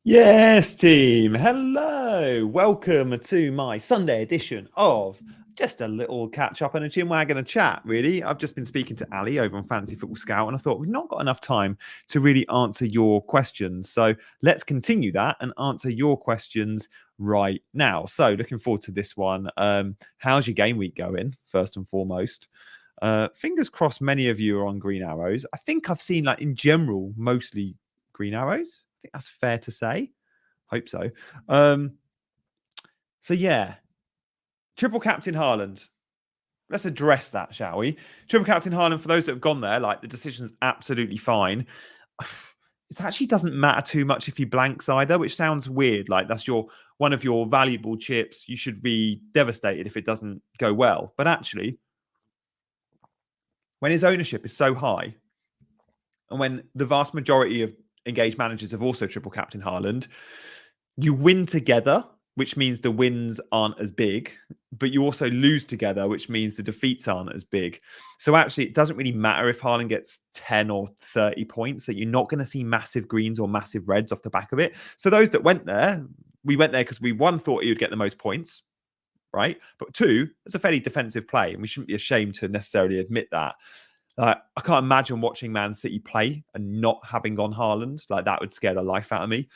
Yes, team. Hello. Welcome to my Sunday edition of just a little catch up and a gym wagon and chat, really. I've just been speaking to Ali over on Fantasy Football Scout, and I thought we've not got enough time to really answer your questions. So let's continue that and answer your questions right now. So looking forward to this one. How's your game week going, first and foremost? Fingers crossed many of you are on green arrows. I think I've seen, like, in general, mostly green arrows. I think that's fair to say. Hope so. So yeah, triple captain Haaland. Let's address that, shall we? Triple captain Haaland, for those that have gone there, like, the decision's absolutely fine. It actually doesn't matter too much if he blanks either, which sounds weird. Like, that's one of your valuable chips. You should be devastated if it doesn't go well. But actually, when his ownership is so high, and when the vast majority of engaged managers have also triple captain Haaland, you win together, which means the wins aren't as big, but you also lose together, which means the defeats aren't as big. So actually, it doesn't really matter if Haaland gets 10 or 30 points, that you're not going to see massive greens or massive reds off the back of it. So those that went there, we went there because we, one, thought he would get the most points, right? But two, it's a fairly defensive play, and we shouldn't be ashamed to necessarily admit that. I can't imagine watching Man City play and not having gone Haaland. Like, that would scare the life out of me.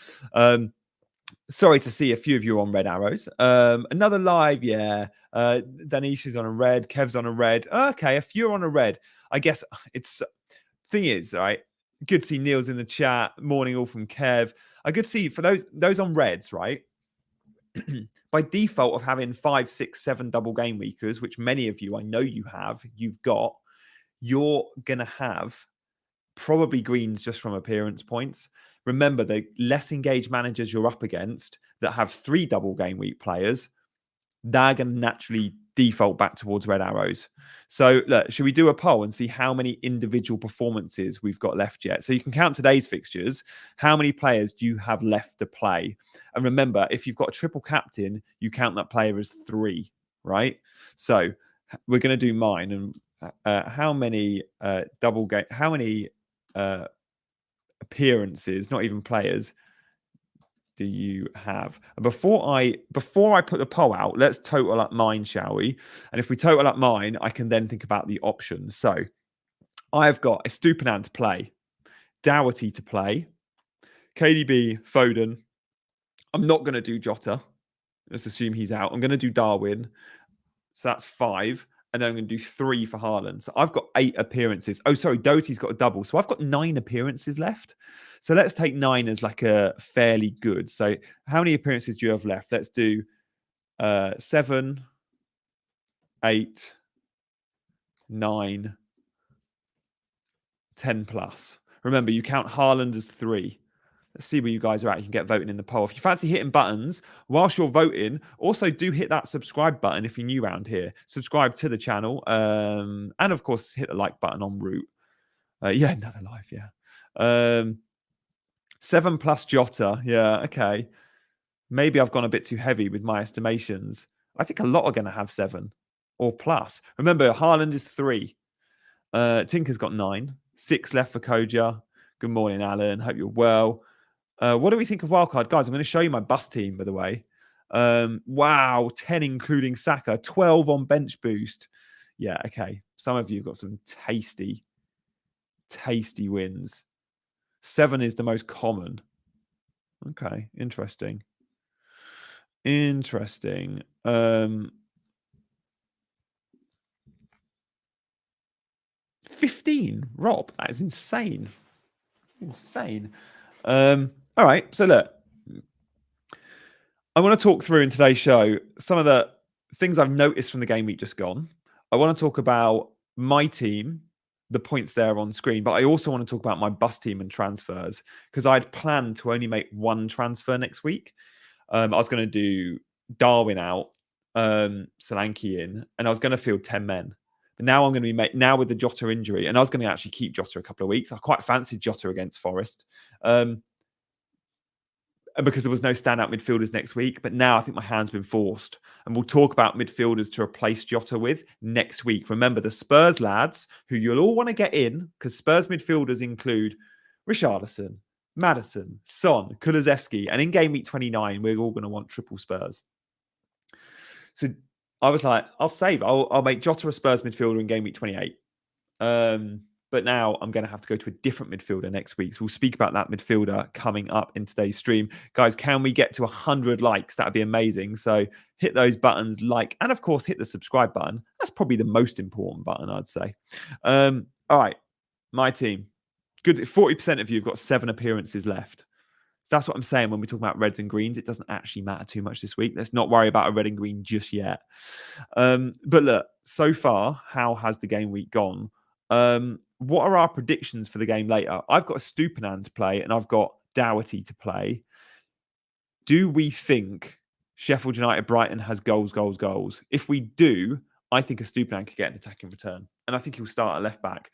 Sorry to see a few of you on red arrows. Another live, yeah. Danish is on a red. Kev's on a red. Okay, a few are on a red. I guess it's... Thing is, right? Good to see Neil's in the chat. Morning all from Kev. I could see for those on reds, right? By default of having 5, 6, 7 double game weekers, which many of you, I know you have, you're going to have probably greens just from appearance points. Remember, the less engaged managers you're up against that have 3 double game week players, they're going to naturally default back towards red arrows. So look, should we do a poll and see how many individual performances we've got left yet? So you can count today's fixtures. How many players do you have left to play? And remember, if you've got a triple captain, you count that player as 3, right? So we're going to do mine. And how many appearances, not even players, do you have? And before I put the poll out, let's total up mine, shall we? And if we total up mine, I can then think about the options. So I've got Estupinan to play, Doherty to play, KDB, Foden. I'm not going to do Jota. Let's assume he's out. I'm going to do Darwin. So that's 5. And then I'm going to do 3 for Haaland. So I've got 8 appearances. Oh, sorry, Doty's got a double. So I've got 9 appearances left. So let's take 9 as like a fairly good. So how many appearances do you have left? Let's do 7, 8, 9, 10 plus. Remember, you count Haaland as 3. Let's see where you guys are at. You can get voting in the poll. If you fancy hitting buttons whilst you're voting, also do hit that subscribe button if you're new around here. Subscribe to the channel. And of course, hit the like button en route. Yeah, another live, yeah. 7 plus Jota. Yeah, okay. Maybe I've gone a bit too heavy with my estimations. I think a lot are going to have 7 or plus. Remember, Haaland is 3. Tinker's got 9. 6 left for Koja. Good morning, Alan. Hope you're well. What do we think of wildcard? Guys, I'm going to show you my bus team, by the way. Wow, 10 including Saka, 12 on bench boost. Yeah, okay. Some of you have got some tasty wins. 7 is the most common. Okay, interesting. 15, Rob. That is insane. All right, so look, I want to talk through in today's show some of the things I've noticed from the game week just gone. I want to talk about my team, the points there on screen, but I also want to talk about my bus team and transfers, because I'd planned to only make 1 transfer next week. I was going to do Darwin out, Solanke in, and I was going to field 10 men. But now I'm going to be now with the Jota injury, and I was going to actually keep Jota a couple of weeks. I quite fancied Jota against Forest. Because there was no standout midfielders next week. But now I think my hand's been forced. And we'll talk about midfielders to replace Jota with next week. Remember, the Spurs lads, who you'll all want to get in, because Spurs midfielders include Richarlison, Maddison, Son, Kulusevski, and in game week 29, we're all going to want triple Spurs. So I was like, I'll make Jota a Spurs midfielder in game week 28. But now I'm going to have to go to a different midfielder next week. So we'll speak about that midfielder coming up in today's stream. Guys, can we get to 100 likes? That'd be amazing. So hit those buttons, like, and of course, hit the subscribe button. That's probably the most important button, I'd say. All right, my team. Good. 40% of you have got 7 appearances left. That's what I'm saying when we talk about reds and greens. It doesn't actually matter too much this week. Let's not worry about a red and green just yet. But look, so far, how has the game week gone? What are our predictions for the game later? I've got a Stupinan to play and I've got Doherty to play. Do we think Sheffield United Brighton has goals? If we do, I think a Stupinan could get an attacking return. And I think he'll start at left back.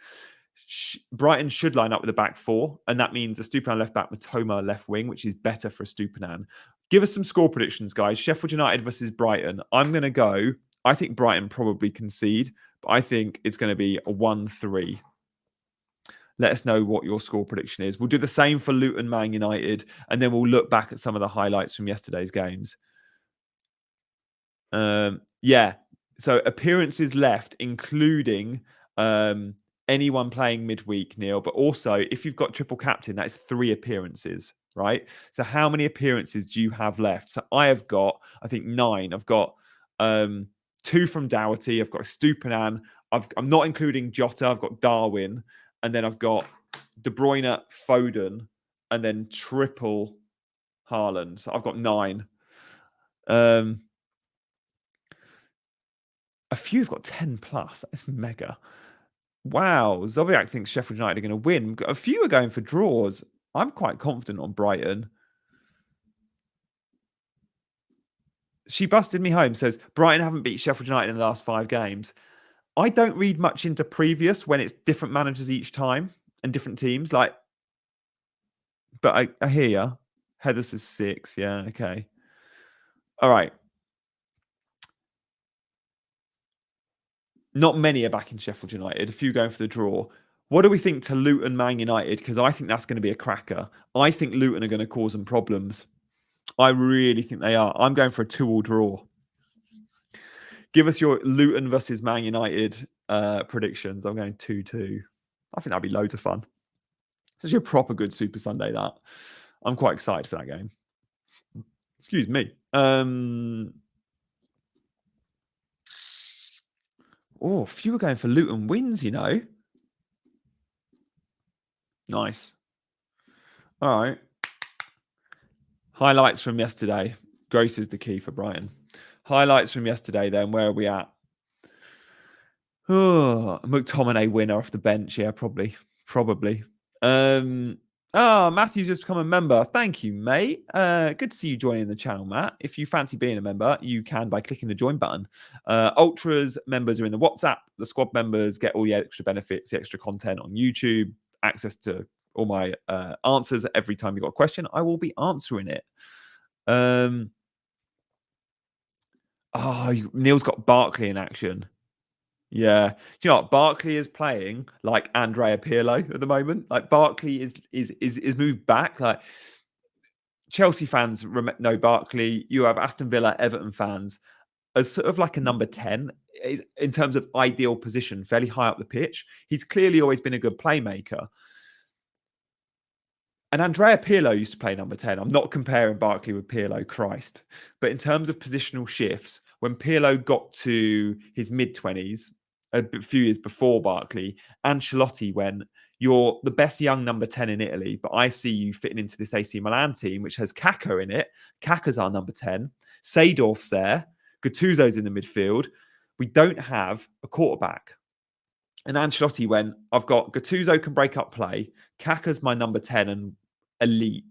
Brighton should line up with a back 4, and that means a Stupinan left back, Matoma left wing, which is better for a Stupinan. Give us some score predictions, guys. Sheffield United versus Brighton. I'm going to go. I think Brighton probably concede, but I think it's going to be a 1-3. Let us know what your score prediction is. We'll do the same for Luton Man United, and then we'll look back at some of the highlights from yesterday's games. Yeah. So appearances left, including anyone playing midweek, Neil, but also if you've got triple captain, that is 3 appearances, right? So how many appearances do you have left? So I have got, I think 9. I've got 2 from Doherty. I've got Stupinan. I'm not including Jota. I've got Darwin. And then I've got De Bruyne, Foden, and then triple Haaland. So I've got 9. A few have got 10 plus. That's mega. Wow, Zobiak thinks Sheffield United are going to win. A few are going for draws. I'm quite confident on Brighton. She busted me home, says, Brighton haven't beat Sheffield United in the last 5 games. I don't read much into previous when it's different managers each time and different teams. But I hear you. Heather says 6. Yeah, okay. All right. Not many are back in Sheffield United. A few going for the draw. What do we think to Luton Man United? Because I think that's going to be a cracker. I think Luton are going to cause them problems. I really think they are. I'm going for a 2-2 draw. Give us your Luton versus Man United predictions. I'm going 2-2. I think that'd be loads of fun. It's actually a proper good Super Sunday, that. I'm quite excited for that game. Excuse me. Oh, a few are going for Luton wins, you know. Nice. All right. Highlights from yesterday. Grace is the key for Brighton. Highlights from yesterday, then. Where are we at? Oh, McTominay winner off the bench. Yeah, probably. Matthew's just become a member. Thank you, mate. Good to see you joining the channel, Matt. If you fancy being a member, you can by clicking the join button. Ultras members are in the WhatsApp. The squad members get all the extra benefits, the extra content on YouTube, access to all my answers. Every time you've got a question, I will be answering it. Neil's got Barkley in action. Yeah. Do you know what? Barkley is playing like Andrea Pirlo at the moment. Like Barkley is moved back. Like Chelsea fans know Barkley. You have Aston Villa, Everton fans as sort of like a number 10 in terms of ideal position, fairly high up the pitch. He's clearly always been a good playmaker. And Andrea Pirlo used to play number 10. I'm not comparing Barkley with Pirlo, Christ. But in terms of positional shifts, when Pirlo got to his mid-20s, a few years before Barkley, Ancelotti went, you're the best young number 10 in Italy, but I see you fitting into this AC Milan team, which has Kaka in it. Kaka's our number 10. Seedorf's there. Gattuso's in the midfield. We don't have a quarterback. And Ancelotti went, I've got Gattuso can break up play. Kaka's my number 10 and elite,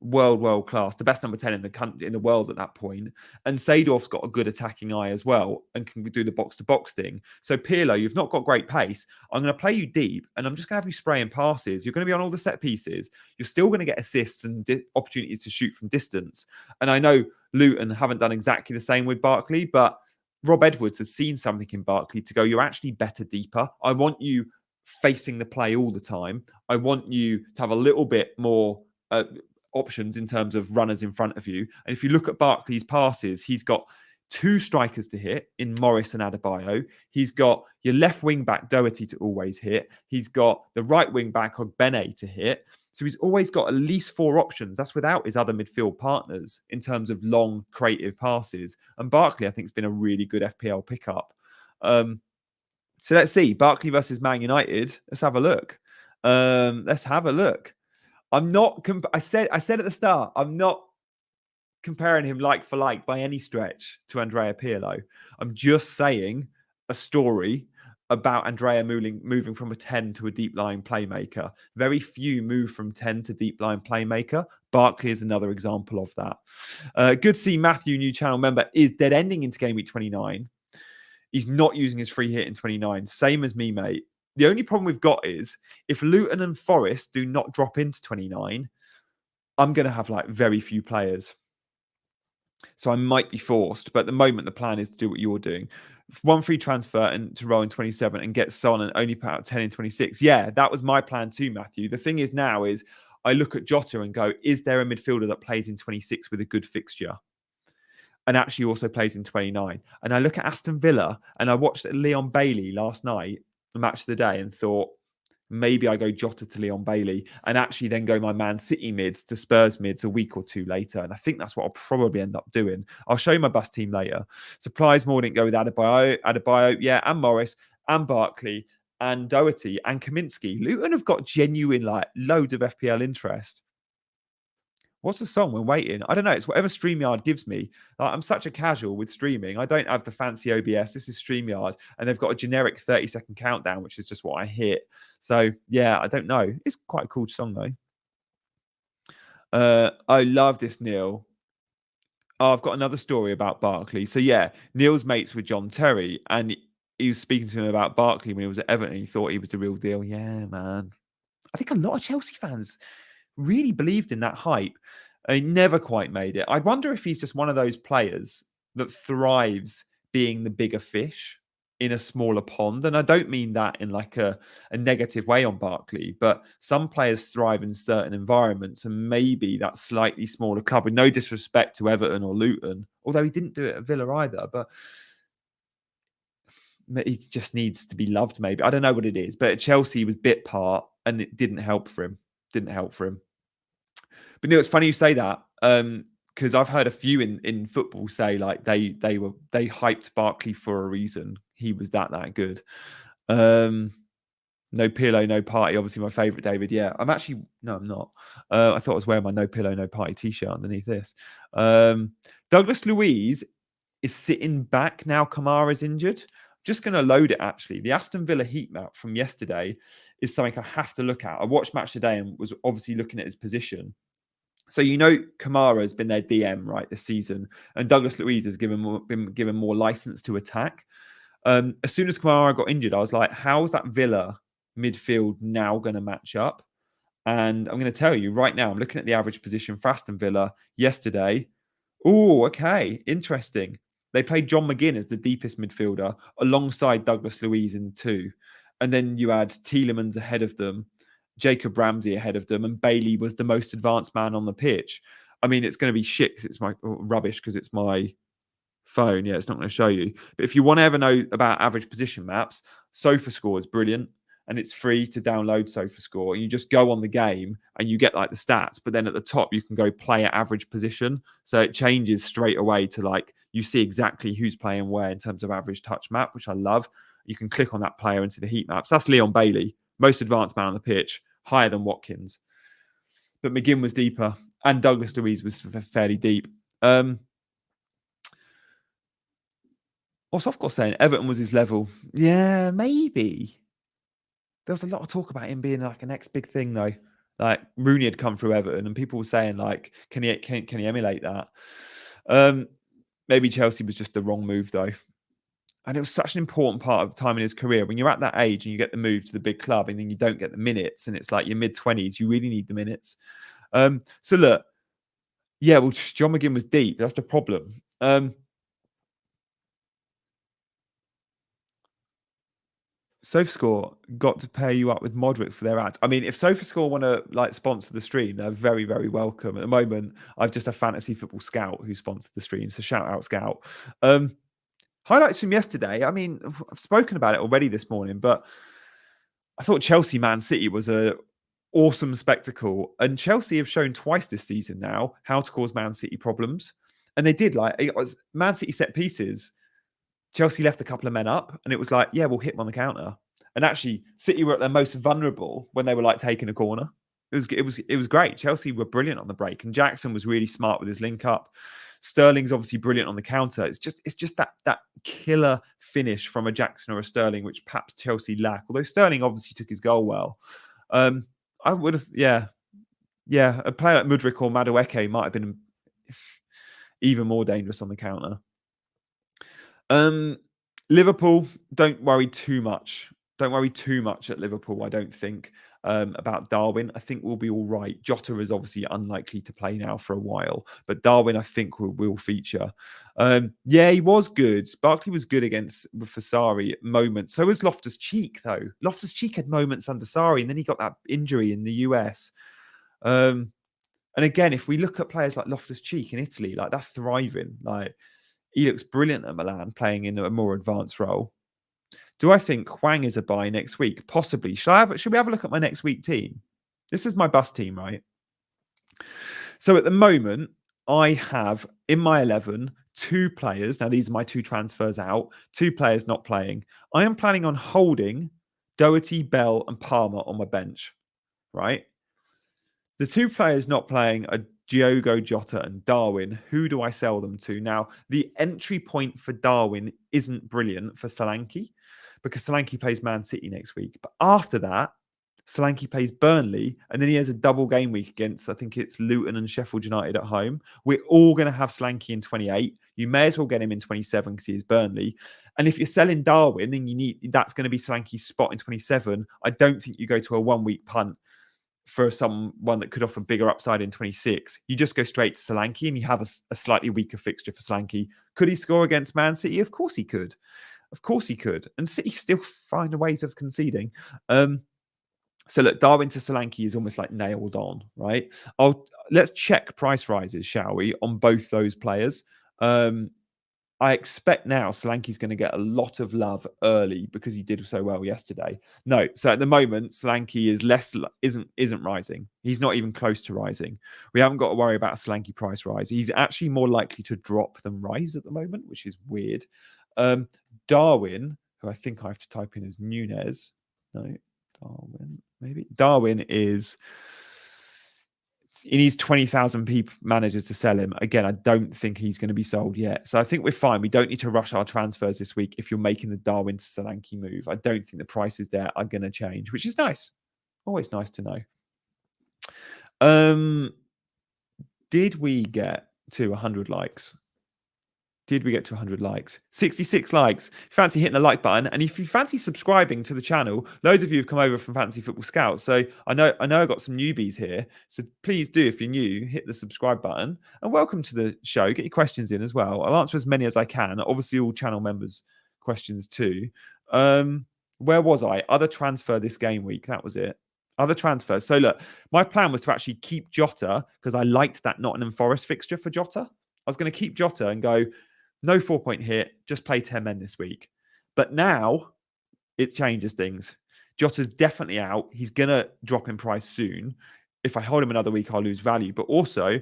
world class, the best number 10 in the country, in the world at that point. And Seedorf's got a good attacking eye as well and can do the box-to-box thing. So Pirlo, you've not got great pace. I'm going to play you deep and I'm just going to have you spraying passes. You're going to be on all the set pieces. You're still going to get assists and opportunities to shoot from distance. And I know Luton haven't done exactly the same with Barkley, but Rob Edwards has seen something in Barkley to go, you're actually better deeper. I want you facing the play all the time. I want you to have a little bit more options in terms of runners in front of you. And if you look at Barkley's passes, he's got two strikers to hit in Morris and Adebayo. He's got your left wing back Doherty to always hit. He's got the right wing back Ogbene to hit. So he's always got at least four options. That's without his other midfield partners in terms of long creative passes. And Barkley, I think, has been a really good FPL pickup. So let's see. Barkley versus Man United. Let's have a look. Let's have a look. I'm not. I said at the start, I'm not comparing him like for like by any stretch to Andrea Pirlo. I'm just saying a story about Andrea moving from a 10 to a deep lying playmaker. Very few move from 10 to deep lying playmaker. Barkley is another example of that. Good to see Matthew, new channel member, is dead ending into game week 29. He's not using his free hit in 29. Same as me, mate. The only problem we've got is if Luton and Forest do not drop into 29, I'm going to have like very few players. So I might be forced. But at the moment, the plan is to do what you're doing. One free transfer and to roll in 27 and get Son and only put out 10 in 26. Yeah, that was my plan too, Matthew. The thing is now is I look at Jota and go, is there a midfielder that plays in 26 with a good fixture? And actually also plays in 29. And I look at Aston Villa and I watched Leon Bailey last night, the match of the day, and thought, maybe I go Jota to Leon Bailey and actually then go my Man City mids to Spurs mids a week or two later. And I think that's what I'll probably end up doing. I'll show you my bus team later. Supplies more didn't go with Adebayo, yeah, and Morris and Barkley and Doherty and Kaminsky. Luton have got genuine, like, loads of FPL interest. What's the song when waiting? I don't know. It's whatever StreamYard gives me. Like, I'm such a casual with streaming. I don't have the fancy OBS. This is StreamYard. And they've got a generic 30-second countdown, which is just what I hit. So, yeah, I don't know. It's quite a cool song, though. I love this, Neil. Oh, I've got another story about Barkley. So, yeah, Neil's mates with John Terry. And he was speaking to him about Barkley when he was at Everton. He thought he was the real deal. Yeah, man. I think a lot of Chelsea fans really believed in that hype. He never quite made it. I wonder if he's just one of those players that thrives being the bigger fish in a smaller pond. And I don't mean that in like a negative way on Barkley, but some players thrive in certain environments, and maybe that slightly smaller club, with no disrespect to Everton or Luton, although he didn't do it at Villa either, but he just needs to be loved, maybe. I don't know what it is, but at Chelsea he was bit part and it didn't help for him. But Neil, it's funny you say that, because I've heard a few in football say like they hyped Barkley for a reason. He was that good. No pillow, no party. Obviously, my favorite, David. Yeah, I'm not. I thought I was wearing my no pillow, no party t-shirt underneath this. Douglas Luiz is sitting back now. Kamara's injured. Just going to load it, actually. The Aston Villa heat map from yesterday is something I have to look at. I watched Match Today and was obviously looking at his position. So, Kamara has been their DM, right, this season. And Douglas Luiz has been given more license to attack. As soon as Kamara got injured, I was like, how's that Villa midfield now going to match up? And I'm going to tell you right now, I'm looking at the average position for Aston Villa yesterday. Oh, okay. Interesting. They played John McGinn as the deepest midfielder alongside Douglas Luiz in the two. And then you had Tielemans ahead of them, Jacob Ramsey ahead of them, and Bailey was the most advanced man on the pitch. I mean, it's going to be shit because it's rubbish because it's my phone. Yeah, it's not going to show you. But if you want to ever know about average position maps, SofaScore is brilliant. And it's free to download SofaScore. And you just go on the game and you get like the stats. But then at the top, you can go play at average position. So it changes straight away to like, you see exactly who's playing where in terms of average touch map, which I love. You can click on that player into the heat maps. That's Leon Bailey, most advanced man on the pitch, higher than Watkins. But McGinn was deeper and Douglas Luiz was fairly deep. What's Ofcott saying? Everton was his level. Yeah, maybe. There was a lot of talk about him being like a next big thing, though. Like Rooney had come through Everton, and people were saying like, "Can he emulate that?" Maybe Chelsea was just the wrong move, though. And it was such an important part of time in his career. When you're at that age and you get the move to the big club, and then you don't get the minutes, and it's like your mid-20s, you really need the minutes. So look, yeah, well, John McGinn was deep. That's the problem. SofaScore got to pair you up with Modric for their ads. I mean, if SofaScore want to like sponsor the stream, they're very, very welcome. At the moment, I've just a fantasy football scout who sponsored the stream. So shout out Scout. Highlights from yesterday. I mean, I've spoken about it already this morning, but I thought Chelsea Man City was a awesome spectacle. And Chelsea have shown twice this season now how to cause Man City problems. And they did. Like, it was Man City set pieces. Chelsea left a couple of men up, and it was like, yeah, we'll hit them on the counter. And actually, City were at their most vulnerable when they were like taking a corner. It was great. Chelsea were brilliant on the break, and Jackson was really smart with his link up. Sterling's obviously brilliant on the counter. It's just that killer finish from a Jackson or a Sterling, which perhaps Chelsea lack. Although Sterling obviously took his goal well. I would have, yeah. A player like Mudryk or Madueke might have been even more dangerous on the counter. Liverpool, don't worry too much. Don't worry too much at Liverpool, I don't think, about Darwin. I think we'll be all right. Jota is obviously unlikely to play now for a while, but Darwin, I think, will feature. Yeah, he was good. Barkley was good against Sarri at moments. So was Loftus-Cheek, though. Loftus-Cheek had moments under Sarri, and then he got that injury in the US. And again, if we look at players like Loftus-Cheek in Italy, like they're thriving. Like, he looks brilliant at Milan, playing in a more advanced role. Do I think Hwang is a buy next week? Possibly. Should we have a look at my next week team? This is my bus team, right? So at the moment, I have in my 11 2 players. Now, these are my 2 transfers out. 2 players not playing. I am planning on holding Doherty, Bell, and Palmer on my bench, right? The 2 players not playing are Diogo Jota and Darwin. Who do I sell them to? Now, the entry point for Darwin isn't brilliant for Solanke because Solanke plays Man City next week. But after that, Solanke plays Burnley, and then he has a double game week against, I think it's Luton and Sheffield United at home. We're all going to have Solanke in 28. You may as well get him in 27 because he is Burnley. And if you're selling Darwin and that's going to be Solanke's spot in 27, I don't think you go to a 1-week punt for someone that could offer bigger upside in 26. You just go straight to Solanke and you have a slightly weaker fixture for Solanke. Could he score against Man City? Of course he could. Of course he could. And City still find ways of conceding. So look, Darwin to Solanke is almost like nailed on, right? Let's check price rises, shall we, on both those players. I expect now Solanke's going to get a lot of love early because he did so well yesterday. No, so at the moment Solanke isn't rising. He's not even close to rising. We haven't got to worry about a Solanke price rise. He's actually more likely to drop than rise at the moment, which is weird. Darwin, who I think I have to type in as Nunez. No, Darwin, maybe. Darwin is... He needs 20,000 managers to sell him. Again, I don't think he's going to be sold yet. So I think we're fine. We don't need to rush our transfers this week if you're making the Darwin to Solanke move. I don't think the prices there are going to change, which is nice. Always nice to know. Did we get to 100 likes? Did we get to 100 likes? 66 likes. Fancy hitting the like button. And if you fancy subscribing to the channel, loads of you have come over from Fantasy Football Scouts. So I know I've got some newbies here. So please do, if you're new, hit the subscribe button. And welcome to the show. Get your questions in as well. I'll answer as many as I can. Obviously, all channel members' questions too. Where was I? Other transfer this game week. That was it. Other transfers. So look, my plan was to actually keep Jota because I liked that Nottingham Forest fixture for Jota. I was going to keep Jota and go, no 4-point hit, just play 10 men this week. But now it changes things. Jota's definitely out. He's going to drop in price soon. If I hold him another week, I'll lose value. But also,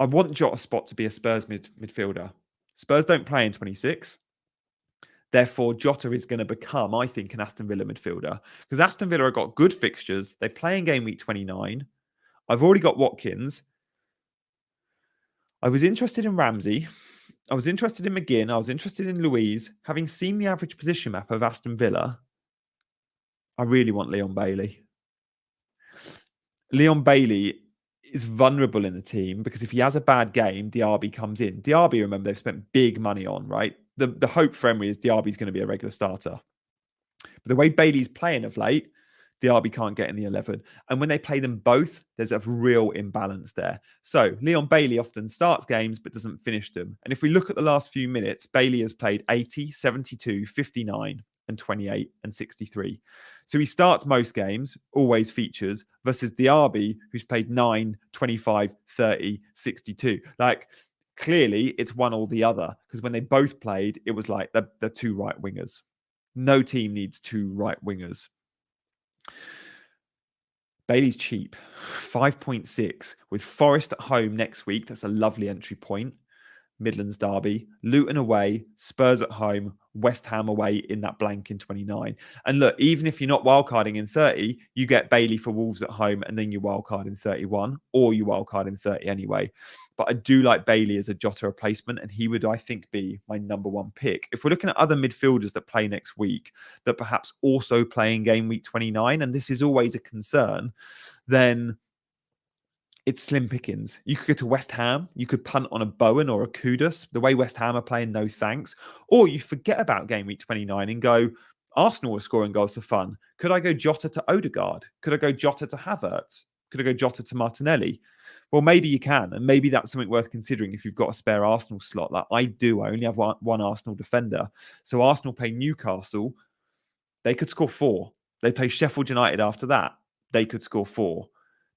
I want Jota's spot to be a Spurs midfielder. Spurs don't play in 26. Therefore, Jota is going to become, I think, an Aston Villa midfielder. Because Aston Villa have got good fixtures. They play in game week 29. I've already got Watkins. I was interested in Ramsey. I was interested in McGinn. I was interested in Louise. Having seen the average position map of Aston Villa, I really want Leon Bailey. Leon Bailey is vulnerable in the team because if he has a bad game, Diaby comes in. Diaby, remember, they've spent big money on, right? The hope for Emery is Diaby's going to be a regular starter. But the way Bailey's playing of late, Diaby can't get in the 11. And when they play them both, there's a real imbalance there. So Leon Bailey often starts games but doesn't finish them. And if we look at the last few minutes, Bailey has played 80, 72, 59. and 28 and 63. So he starts most games, always features, versus Diaby, who's played 9, 25, 30, 62. Like, clearly it's one or the other, because when they both played, it was like the two right wingers. No team needs two right wingers. Bailey's cheap, 5.6 with Forest at home next week. That's a lovely entry point. Midlands derby, Luton away, Spurs at home, West Ham away in that blank in 29. And look, even if you're not wildcarding in 30, you get Bailey for Wolves at home and then you wildcard in 31, or you wildcard in 30 anyway. But I do like Bailey as a Jota replacement, and he would, I think, be my number one pick. If we're looking at other midfielders that play next week that perhaps also play in game week 29, and this is always a concern, then it's slim pickings. You could go to West Ham. You could punt on a Bowen or a Kudus. The way West Ham are playing, no thanks. Or you forget about game week 29 and go, Arsenal are scoring goals for fun. Could I go Jota to Odegaard? Could I go Jota to Havertz? Could I go Jota to Martinelli? Well, maybe you can. And maybe that's something worth considering if you've got a spare Arsenal slot. Like I do. I only have one Arsenal defender. So Arsenal play Newcastle. They could score 4. They play Sheffield United after that. They could score 4.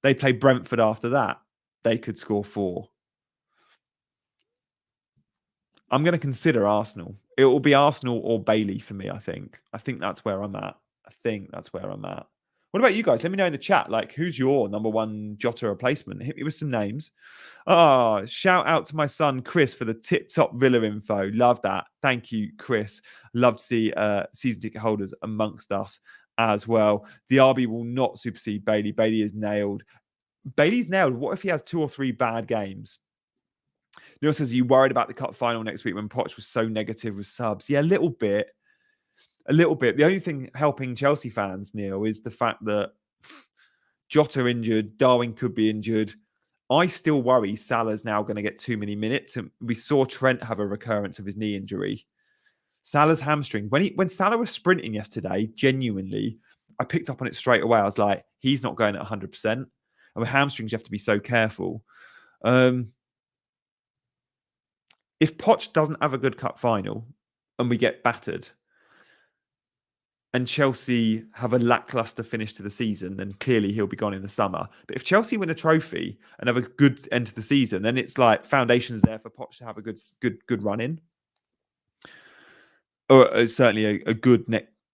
They play Brentford after that. They could score 4. I'm going to consider Arsenal. It will be Arsenal or Bailey for me, I think. I think that's where I'm at. What about you guys? Let me know in the chat, like, who's your number one Jota replacement? Hit me with some names. Oh, shout out to my son, Chris, for the tip-top Villa info. Love that. Thank you, Chris. Love to see season ticket holders amongst us as well. Diaby will not supersede Bailey. Bailey is nailed. Bailey's nailed. What if he has 2 or 3 bad games? Neil says, are you worried about the cup final next week when Poch was so negative with subs? Yeah, a little bit. The only thing helping Chelsea fans, Neil, is the fact that Jota injured, Darwin could be injured. I still worry Salah's now going to get too many minutes. And we saw Trent have a recurrence of his knee injury. Salah's hamstring. When Salah was sprinting yesterday, genuinely, I picked up on it straight away. I was like, he's not going at 100%. And with hamstrings, you have to be so careful. If Poch doesn't have a good cup final and we get battered, and Chelsea have a lackluster finish to the season, then clearly he'll be gone in the summer. But if Chelsea win a trophy and have a good end to the season, then it's like foundations there for Poch to have a good run in, or certainly a good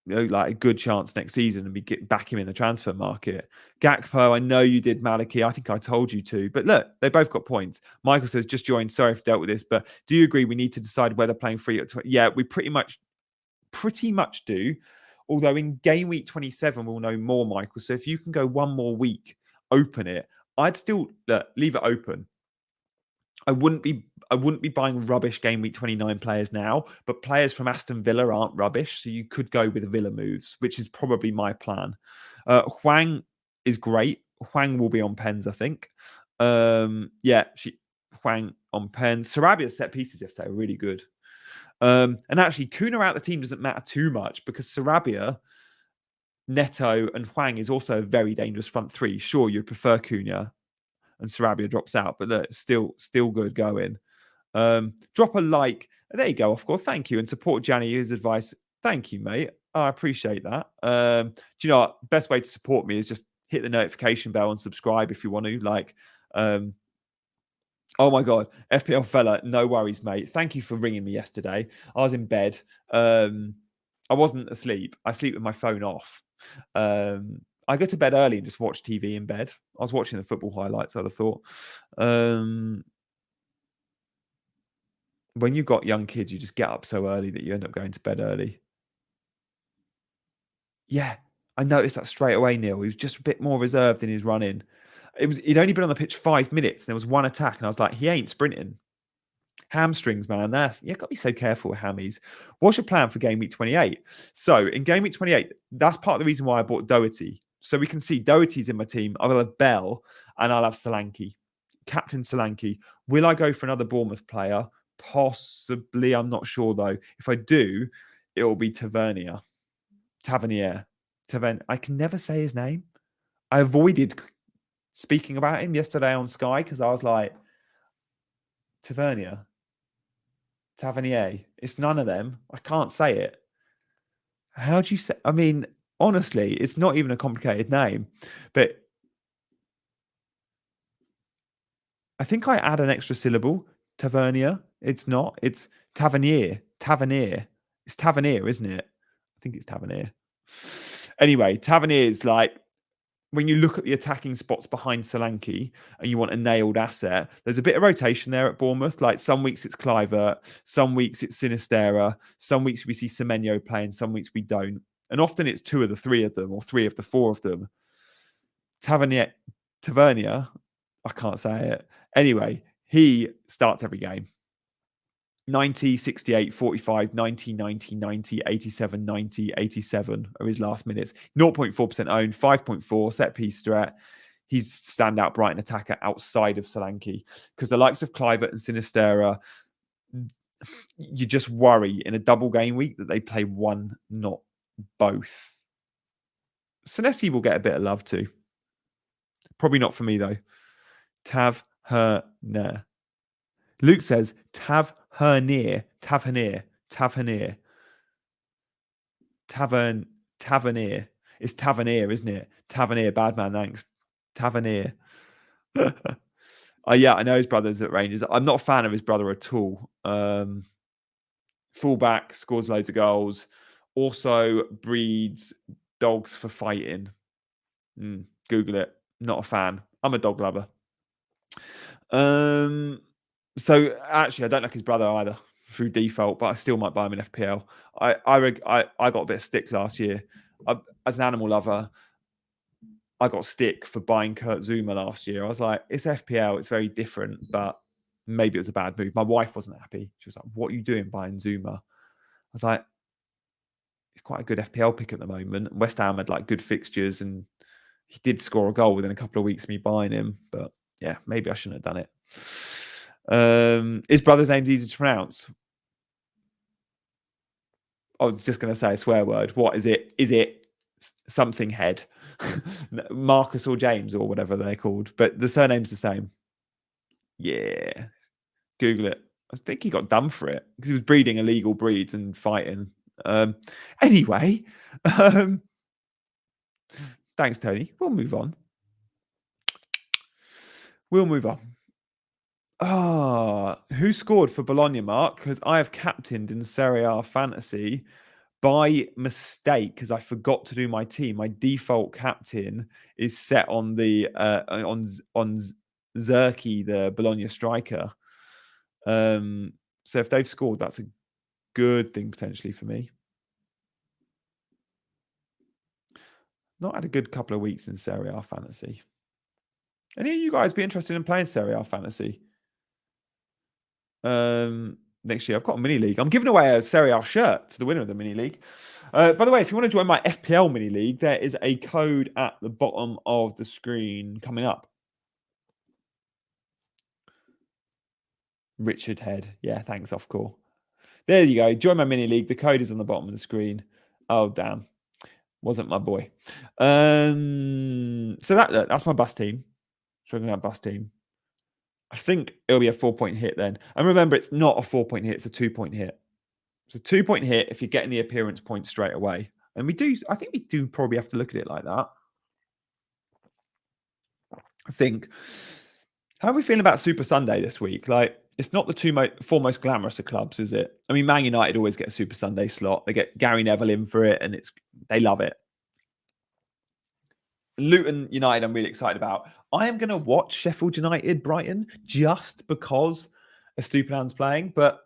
a good chance next season, and we get back him in the transfer market. Gakpo, I know you did Maliki. I think I told you to, but look, they both got points. Michael says, just joined. Sorry if I dealt with this, but do you agree we need to decide whether playing free at 20? Yeah, we pretty much do. Although in game week 27, we'll know more, Michael. So if you can go one more week, open it. I'd still leave it open. I wouldn't be buying rubbish game week 29 players now, but players from Aston Villa aren't rubbish. So you could go with the Villa moves, which is probably my plan. Hwang is great. Hwang will be on pens, I think. Hwang on pens. Sarabia's set pieces yesterday were really good. And actually, Kuna out the team doesn't matter too much because Sarabia, Neto, and Hwang is also a very dangerous front three. Sure, you'd prefer Cunha, and Sarabia drops out, but look, still good going. Drop a like. There you go, of course. Thank you. And support Gianni, his advice. Thank you, mate. I appreciate that. Do you know what? Best way to support me is just hit the notification bell and subscribe if you want to. Oh my God, FPL fella, no worries, mate. Thank you for ringing me yesterday. I was in bed. I wasn't asleep. I sleep with my phone off. I go to bed early and just watch TV in bed. I was watching the football highlights, I'd have thought. When you've got young kids, you just get up so early that you end up going to bed early. Yeah, I noticed that straight away, Neil. He was just a bit more reserved in his running. He'd only been on the pitch 5 minutes, and there was one attack, and I was like, he ain't sprinting. Hamstrings, man. Got to be so careful with hammies. What's your plan for game week 28? So in game week 28, that's part of the reason why I bought Doherty. So we can see Doherty's in my team. I will have Bell and I'll have Solanke. Captain Solanke. Will I go for another Bournemouth player? Possibly. I'm not sure though. If I do, it will be Tavernier. I can never say his name. I avoided speaking about him yesterday on Sky because I was like, Tavernier. It's none of them. I can't say it. How do you say? I mean, honestly, it's not even a complicated name, but I think I add an extra syllable. Tavernier. It's not. It's Tavernier. Tavernier. It's Tavernier, isn't it? I think it's Tavernier. Anyway, Tavernier is like when you look at the attacking spots behind Solanke and you want a nailed asset, there's a bit of rotation there at Bournemouth. Like some weeks it's Clivert, some weeks it's Sinistera, some weeks we see Semenyo playing, some weeks we don't. And often it's two of the three of them or three of the four of them. Tavernier, I can't say it. Anyway, he starts every game. 90, 68, 45, 90, 90, 90, 87, 90, 87 are his last minutes. 0.4% owned, 5.4 set piece threat. He's standout Brighton attacker outside of Solanke because the likes of Clivert and Sinistera, you just worry in a double game week that they play one, not both. Senesi will get a bit of love too. Probably not for me though. Tavernier. Luke says Tavernier. Tavernier. It's Tavernier, isn't it? Tavernier, bad man, thanks. Tavernier. Yeah, I know his brother's at Rangers. I'm not a fan of his brother at all. Fullback, scores loads of goals. Also breeds dogs for fighting. Google it. Not a fan. I'm a dog lover. So actually, I don't like his brother either through default, but I still might buy him in FPL. I got a bit of stick last year. As an animal lover, I got stick for buying Kurt Zuma last year. I was like, it's FPL, it's very different, but maybe it was a bad move. My wife wasn't happy. She was like, what are you doing buying Zuma? I was like, it's quite a good FPL pick at the moment. West Ham had like good fixtures and he did score a goal within a couple of weeks of me buying him. But yeah, maybe I shouldn't have done it. His brother's name's easy to pronounce. I was just going to say a swear word. What is it? Is it something head? Marcus or James or whatever they're called. But the surname's the same. Yeah. Google it. I think he got done for it because he was breeding illegal breeds and fighting. Anyway, thanks, Tony. We'll move on. Who scored for Bologna, Mark? Because I have captained in Serie A Fantasy by mistake because I forgot to do my team. My default captain is set on the on Zerki, the Bologna striker. So if they've scored, that's a good thing potentially for me. Not had a good couple of weeks in Serie A Fantasy. Any of you guys be interested in playing Serie A Fantasy? Next year, I've got a mini league. I'm giving away a Serie A shirt to the winner of the mini league. By the way, if you want to join my FPL mini league, there is a code at the bottom of the screen coming up. Richard Head. Yeah, thanks, off call. There you go. Join my mini league. The code is on the bottom of the screen. Oh, damn. Wasn't my boy. So that's my bus team. Struggling out bus team. I think it'll be a 4-point hit then. And remember, it's not a 4-point hit, it's a 2-point hit. It's a 2-point hit if you're getting the appearance point straight away. And I think we do probably have to look at it like that. I think. How are we feeling about Super Sunday this week? Like, it's not the four most glamorous of clubs, is it? I mean, Man United always get a Super Sunday slot. They get Gary Neville in for it, and they love it. Luton United, I'm really excited about. I am going to watch Sheffield United Brighton just because Estupiñán's playing, but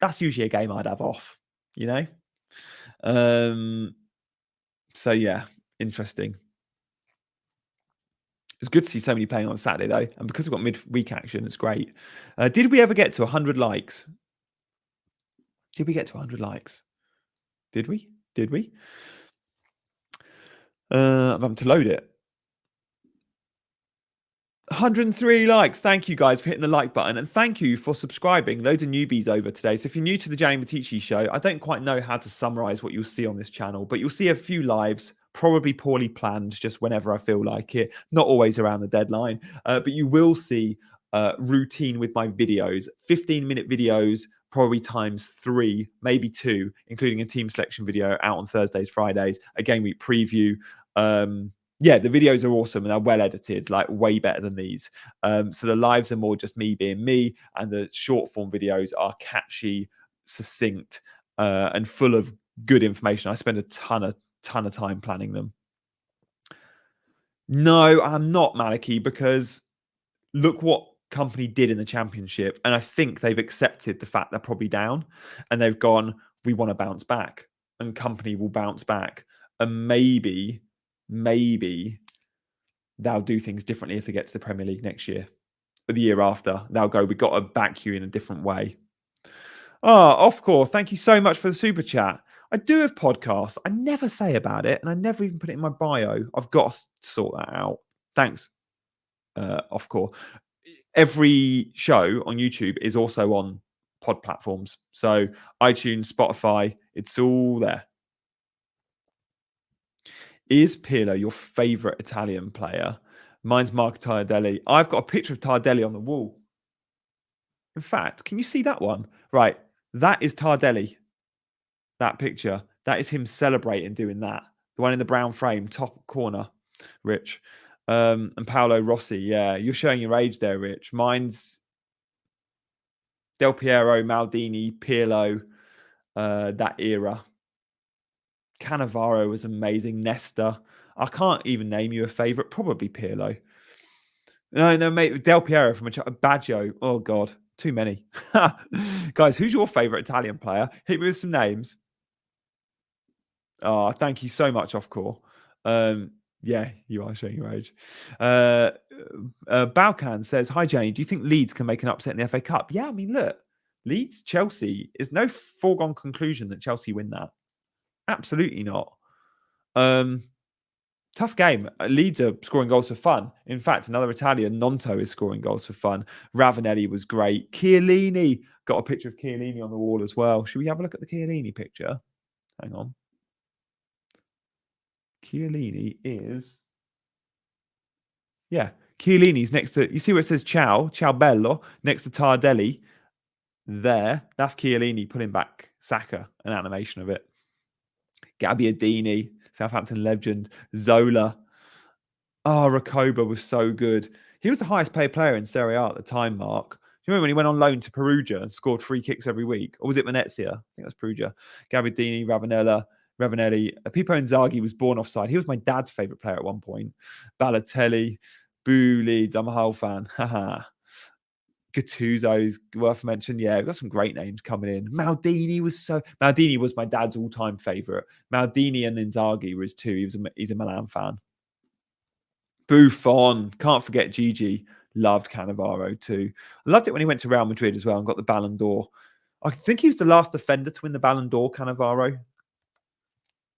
that's usually a game I'd have off, you know? So yeah, interesting. It's good to see so many playing on Saturday though, and because we've got midweek action, it's great. Did we ever get to 100 likes? Did we get to 100 likes? Did we? I'm having to load it. 103 likes. Thank you guys for hitting the like button, and thank you for subscribing. Loads of newbies over today. So if you're new to the Gianni Mattici show, I don't quite know how to summarize what you'll see on this channel, but you'll see a few lives, probably poorly planned, just whenever I feel like it, not always around the deadline, but you will see routine with my videos, 15-minute videos probably times 3, maybe 2, including a team selection video out on Thursdays, Fridays, a game week preview. Yeah, the videos are awesome and they're well edited, like way better than these. So the lives are more just me being me, and the short form videos are catchy, succinct, and full of good information. I spend a ton of time planning them. No, I'm not, Maliki, because look what company did in the championship, and I think they've accepted the fact they're probably down, and they've gone, we want to bounce back, and company will bounce back, and maybe they'll do things differently if they get to the Premier League next year, or the year after. They'll go, we've got to back you in a different way. Of course. Thank you so much for the super chat. I do have podcasts. I never say about it, and I never even put it in my bio. I've got to sort that out. Thanks, of course. Every show on YouTube is also on pod platforms. So iTunes, Spotify, it's all there. Is Pirlo your favorite Italian player? Mine's Marco Tardelli. I've got a picture of Tardelli on the wall. In fact, can you see that one? Right. That is Tardelli. That picture. That is him celebrating doing that. The one in the brown frame, top corner, Rich. And Paolo Rossi. Yeah, you're showing your age there, Rich. Mine's Del Piero, Maldini, Pirlo, that era. Cannavaro was amazing. Nesta. I can't even name you a favourite. Probably Pirlo. No, mate. Del Piero from Baggio. Oh, God. Too many. Guys, who's your favourite Italian player? Hit me with some names. Oh, thank you so much, Offcore. Yeah, you are showing your age. Balkan says, hi, Jane. Do you think Leeds can make an upset in the FA Cup? Yeah, I mean, look. Leeds, Chelsea. Is no foregone conclusion that Chelsea win that. Absolutely not. Tough game. Leeds are scoring goals for fun. In fact, another Italian, Nonto, is scoring goals for fun. Ravanelli was great. Chiellini. Got a picture of Chiellini on the wall as well. Should we have a look at the Chiellini picture? Hang on. Chiellini is... Yeah, Chiellini's next to... You see where it says Ciao Bello, next to Tardelli. There. That's Chiellini pulling back Saka, an animation of it. Gabbiadini, Southampton legend. Zola. Oh, Recoba was so good. He was the highest paid player in Serie A at the time, Mark. Do you remember when he went on loan to Perugia and scored free kicks every week? Or was it Venezia? I think it was Perugia. Gabbiadini, Ravanelli. Pippo Inzaghi was born offside. He was my dad's favourite player at one point. Balotelli, Boo Leeds. I'm a Hull fan. Gattuso's worth mention. Yeah, we've got some great names coming in. Maldini was my dad's all-time favourite. Maldini and Inzaghi were his two. He's a Milan fan. Buffon. Can't forget Gigi. Loved Cannavaro too. Loved it when he went to Real Madrid as well and got the Ballon d'Or. I think he was the last defender to win the Ballon d'Or, Cannavaro.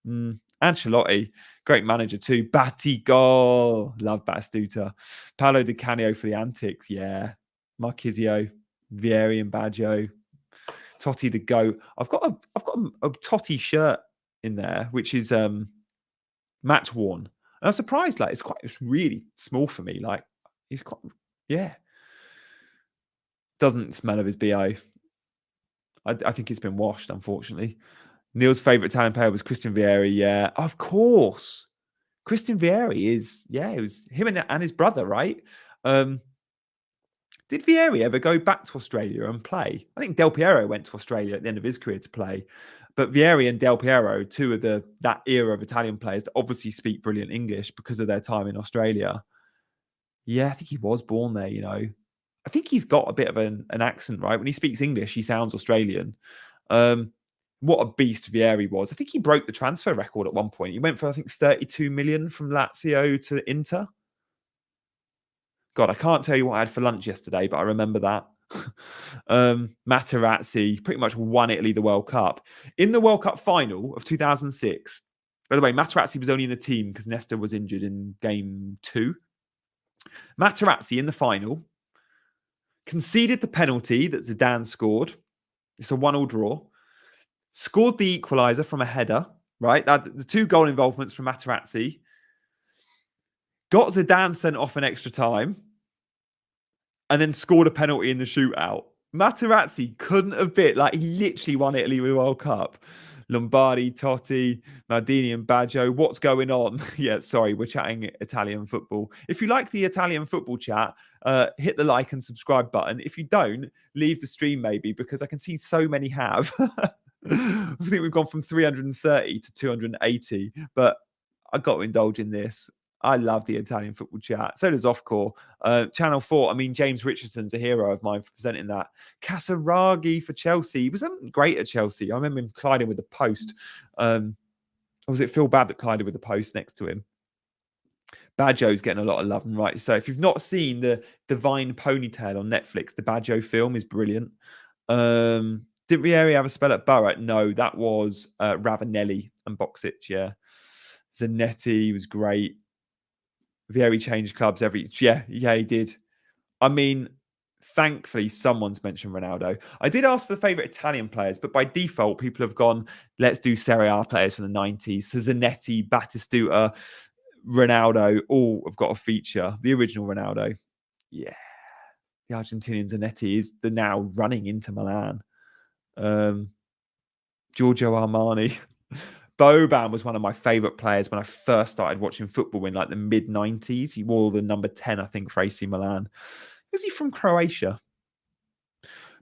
Ancelotti, great manager too. Batigol. Love Batistuta. Paolo Di Canio for the antics. Yeah. Marquisio, Vieri and Baggio, Totti the GOAT. I've got a Totti shirt in there, which is match worn. And I'm surprised, like it's really small for me. Like he's quite, yeah. Doesn't smell of his BO. I think it's been washed, unfortunately. Neil's favourite Italian player was Christian Vieri. Yeah, of course. Christian Vieri is, it was him and his brother, right? Did Vieri ever go back to Australia and play? I think Del Piero went to Australia at the end of his career to play. But Vieri and Del Piero, two of that era of Italian players that obviously speak brilliant English because of their time in Australia. Yeah, I think he was born there, you know. I think he's got a bit of an accent, right? When he speaks English, he sounds Australian. What a beast Vieri was. I think he broke the transfer record at one point. He went for, I think, 32 million from Lazio to Inter. God, I can't tell you what I had for lunch yesterday, but I remember that. Materazzi pretty much won Italy the World Cup. In the World Cup final of 2006, by the way, Materazzi was only in the team because Nesta was injured in game 2. Materazzi in the final conceded the penalty that Zidane scored. It's a 1-1 draw. Scored the equaliser from a header, right? The 2 goal involvements from Materazzi. Got Zidane sent off in extra time and then scored a penalty in the shootout. Materazzi couldn't have been like, he literally won Italy with the World Cup. Lombardi, Totti, Maldini, and Baggio. What's going on? Yeah, sorry, we're chatting Italian football. If you like the Italian football chat, hit the like and subscribe button. If you don't, leave the stream maybe, because I can see so many have. I think we've gone from 330 to 280, but I got to indulge in this. I love the Italian football chat. So does Offcore. Channel 4, I mean, James Richardson's a hero of mine for presenting that. Casaraghi for Chelsea. He was great at Chelsea. I remember him colliding with the post. Or was it Phil Babb that collided with the post next to him? Baggio's getting a lot of love and right. So if you've not seen the Divine Ponytail on Netflix, the Baggio film is brilliant. Didn't Vieri have a spell at Borough? No, that was Ravanelli and Boxic, yeah. Zanetti was great. Vieri changed clubs yeah, he did. I mean, thankfully, someone's mentioned Ronaldo. I did ask for the favourite Italian players, but by default, people have gone, let's do Serie A players from the 90s. So Zanetti, Battistuta, Ronaldo, all have got a feature. The original Ronaldo. Yeah. The Argentinian Zanetti is the now running Inter Milan. Giorgio Armani. Boban was one of my favourite players when I first started watching football in like the mid-90s. He wore the number 10, I think, for AC Milan. Is he from Croatia?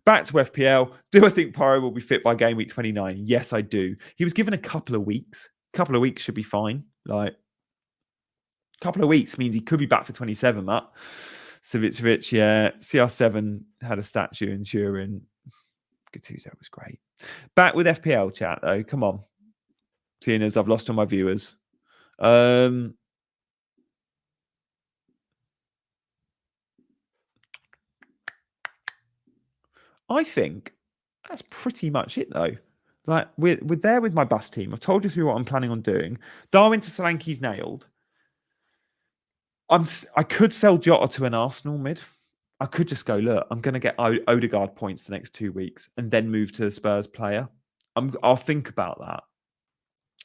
Back to FPL. Do I think Porro will be fit by game week 29? Yes, I do. He was given a couple of weeks. A couple of weeks should be fine. Like, a couple of weeks means he could be back for 27, Matt. Savicevic, yeah. CR7 had a statue in Turin. Gattuso was great. Back with FPL chat, though. Come on. Seeing as I've lost all my viewers. I think that's pretty much it, though. Like, we're there with my bus team. I've told you through what I'm planning on doing. Darwin to Solanke's nailed. I could sell Jota to an Arsenal mid. I could just go, look, I'm going to get Odegaard points the next 2 weeks and then move to a Spurs player. I'll think about that.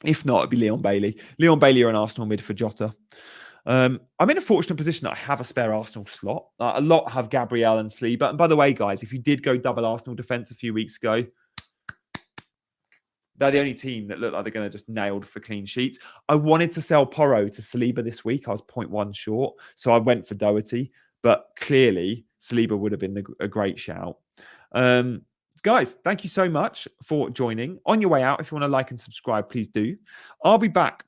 If not, it'd be Leon Bailey. Leon Bailey or an Arsenal mid for Jota. I'm in a fortunate position that I have a spare Arsenal slot. A lot have Gabriel and Saliba. And by the way, guys, if you did go double Arsenal defence a few weeks ago, they're the only team that look like they're going to just nailed for clean sheets. I wanted to sell Porro to Saliba this week. I was 0.1 short. So I went for Doherty. But clearly, Saliba would have been a great shout. Guys, thank you so much for joining. On your way out, if you want to like and subscribe, please do. I'll be back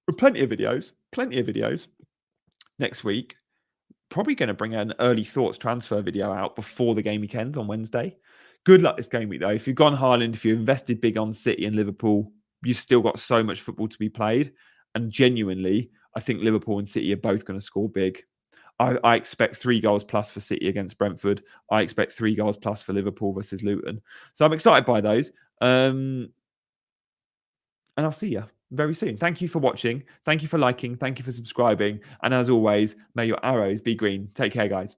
with plenty of videos next week. Probably going to bring an early thoughts transfer video out before the game weekend on Wednesday. Good luck this game week, though. If you've gone Haaland, if you've invested big on City and Liverpool, you've still got so much football to be played. And genuinely, I think Liverpool and City are both going to score big. I expect 3 goals plus for City against Brentford. I expect 3 goals plus for Liverpool versus Luton. So I'm excited by those. And I'll see you very soon. Thank you for watching. Thank you for liking. Thank you for subscribing. And as always, may your arrows be green. Take care, guys.